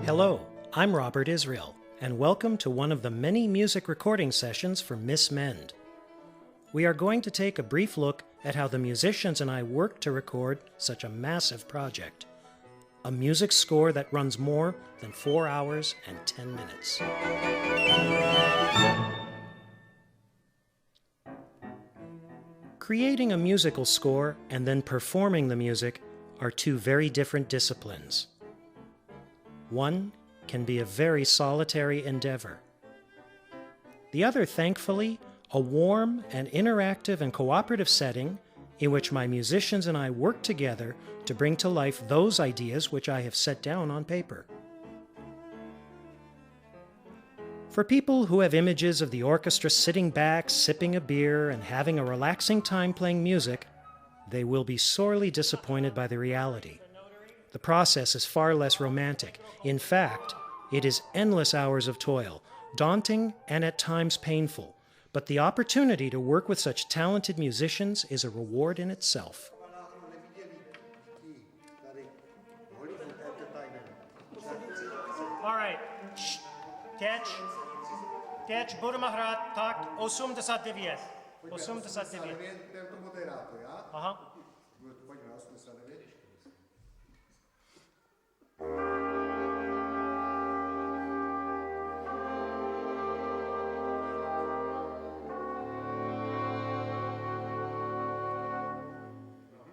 Hello, I'm Robert Israel, and welcome to one of the many music recording sessions for Miss+Mend. We are going to take a brief look at how the musicians and I worked to record such a massive project, a music score that runs more than 4 hours and 10 minutes. Creating a musical score and then performing the music are two very different disciplines. One can be a very solitary endeavor. The other, thankfully, a warm and interactive and cooperative setting in which my musicians and I work together to bring to life those ideas which I have set down on paper. For people who have images of the orchestra sitting back, sipping a beer, and having a relaxing time playing music, they will be sorely disappointed by the reality. The process is far less romantic. In fact, it is endless hours of toil, daunting and at times painful, but the opportunity to work with such talented musicians is a reward in itself. All right, catch, budeme hrát takt 89. 89. Aha.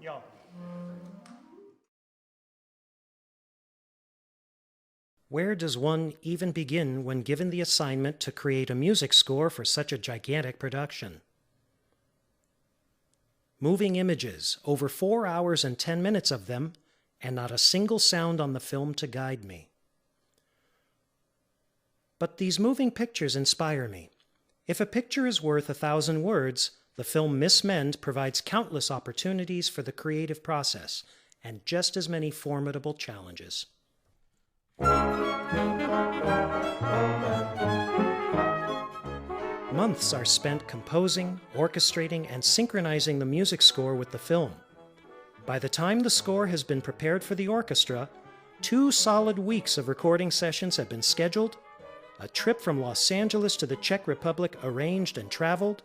Jo. Where does one even begin when given the assignment to create a music score for such a gigantic production? Moving images, over 4 hours and 10 minutes of them, and not a single sound on the film to guide me. But these moving pictures inspire me. If a picture is worth 1,000 words, the film Miss+Mend provides countless opportunities for the creative process and just as many formidable challenges. Months are spent composing, orchestrating, and synchronizing the music score with the film. By the time the score has been prepared for the orchestra, 2 solid weeks of recording sessions have been scheduled, a trip from Los Angeles to the Czech Republic arranged and traveled,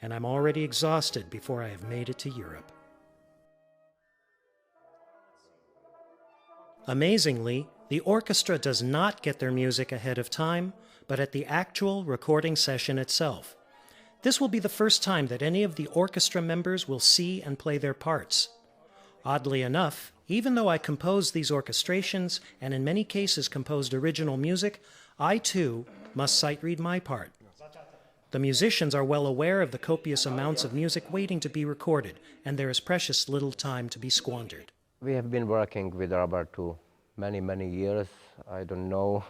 and I'm already exhausted before I have made it to Europe. Amazingly, the orchestra does not get their music ahead of time, but at the actual recording session itself. This will be the first time that any of the orchestra members will see and play their parts. Oddly enough, even though I composed these orchestrations and in many cases composed original music, I too must sight read my part. The musicians are well aware of the copious amounts of music waiting to be recorded, and there is precious little time to be squandered. We have been working with Robert for many years. I don't know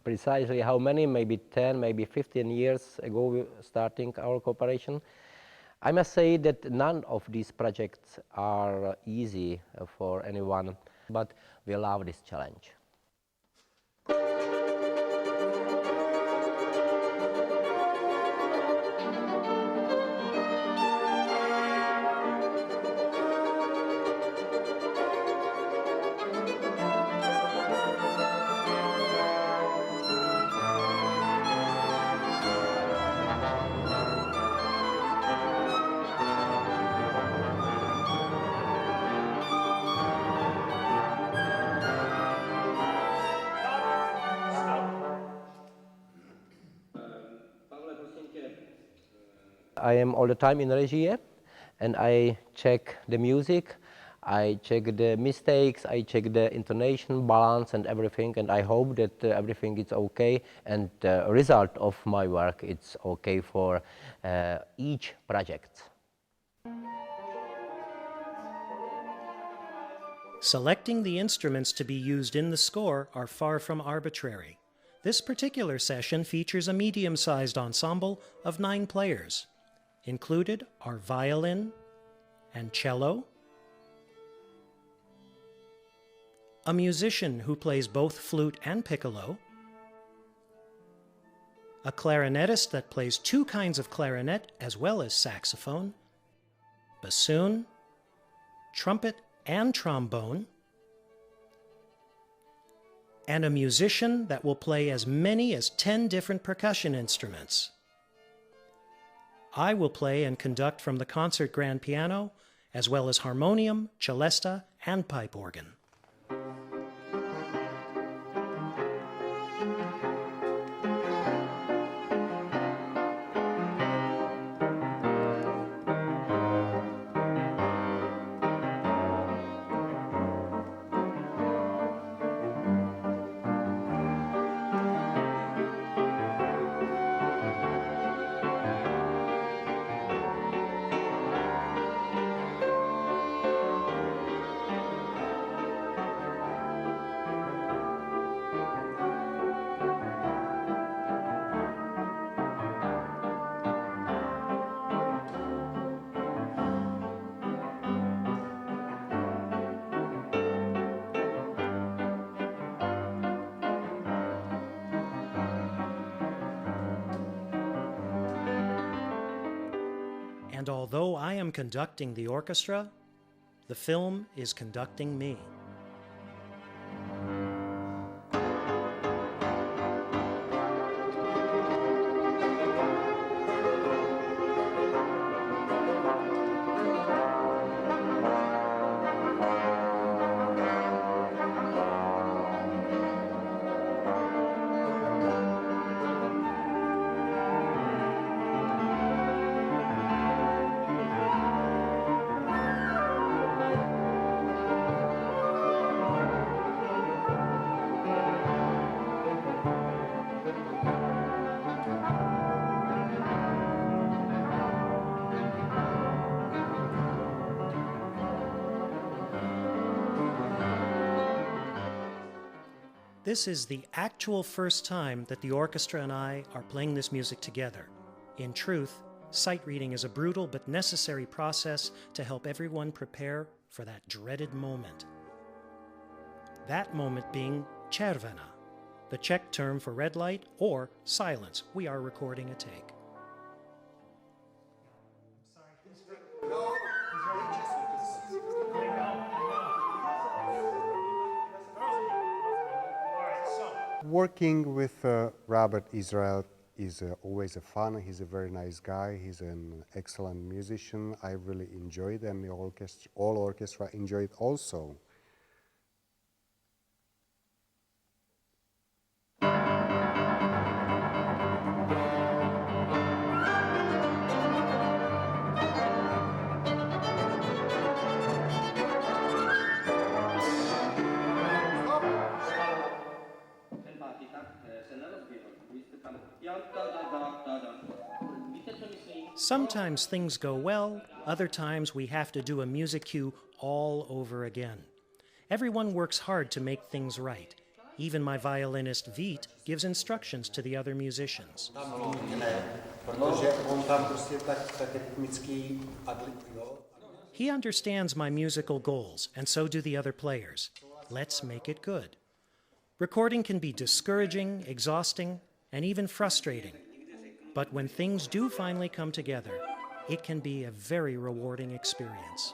precisely how many, maybe 10, maybe 15 years ago we starting our cooperation. I must say that none of these projects are easy for anyone, but we love this challenge. I am all the time in regie and I check the music, I check the mistakes, I check the intonation, balance and everything, and I hope that everything is okay and the result of my work is okay for each project. Selecting the instruments to be used in the score are far from arbitrary. This particular session features a medium-sized ensemble of 9 players. Included are violin and cello, a musician who plays both flute and piccolo, a clarinetist that plays two kinds of clarinet as well as saxophone, bassoon, trumpet and trombone, and a musician that will play as many as 10 different percussion instruments. I will play and conduct from the concert grand piano, as well as harmonium, celesta, and pipe organ. And although I am conducting the orchestra, the film is conducting me. This is the actual first time that the orchestra and I are playing this music together. In truth, sight reading is a brutal but necessary process to help everyone prepare for that dreaded moment. That moment being červená, the Czech term for red light or silence. We are recording a take. Working with Robert Israel is always a fun. He's a very nice guy. He's an excellent musician. I really enjoyed, and the all orchestra enjoyed also. Sometimes things go well, other times we have to do a music cue all over again. Everyone works hard to make things right. Even my violinist Vít gives instructions to the other musicians. He understands my musical goals, and so do the other players. Let's make it good. Recording can be discouraging, exhausting, and even frustrating. But when things do finally come together, it can be a very rewarding experience.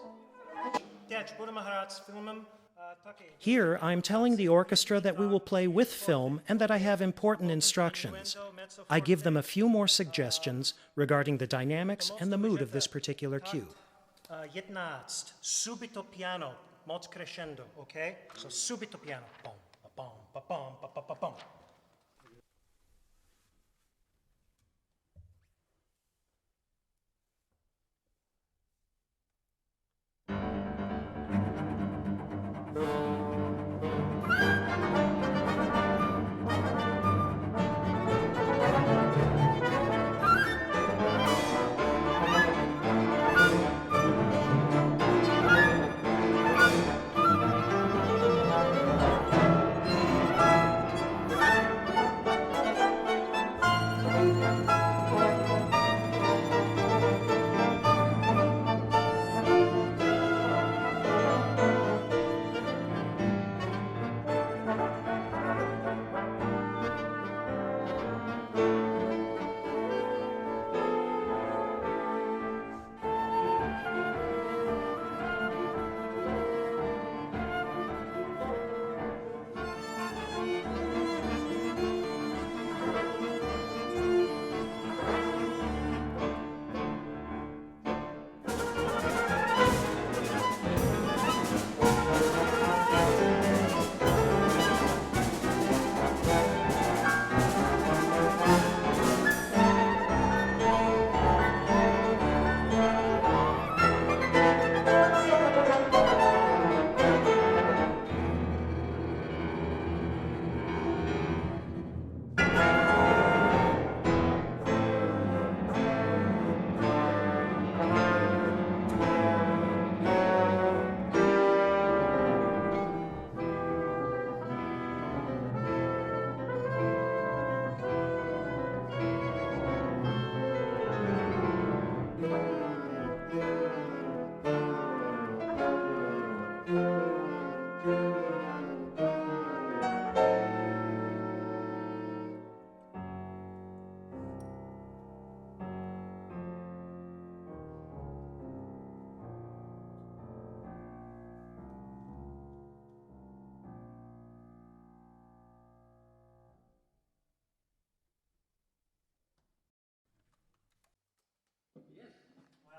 Here, I'm telling the orchestra that we will play with film and that I have important instructions. I give them a few more suggestions regarding the dynamics and the mood of this particular cue. 11, subito piano, moc crescendo, okay? So subito piano, bom, ba-bom, ba-bom, ba-ba-ba-bom.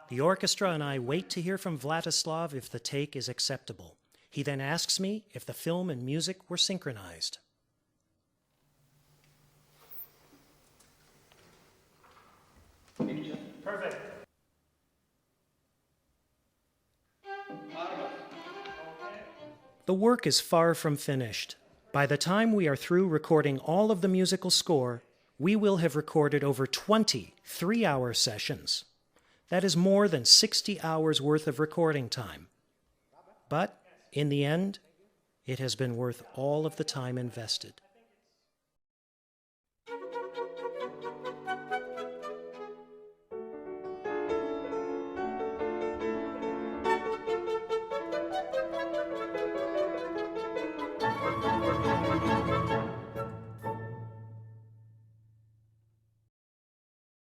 The orchestra and I wait to hear from Vladislav if the take is acceptable. He then asks me if the film and music were synchronized. Perfect. The work is far from finished. By the time we are through recording all of the musical score, we will have recorded over 20 3-hour sessions. That is more than 60 hours worth of recording time. But in the end, it has been worth all of the time invested.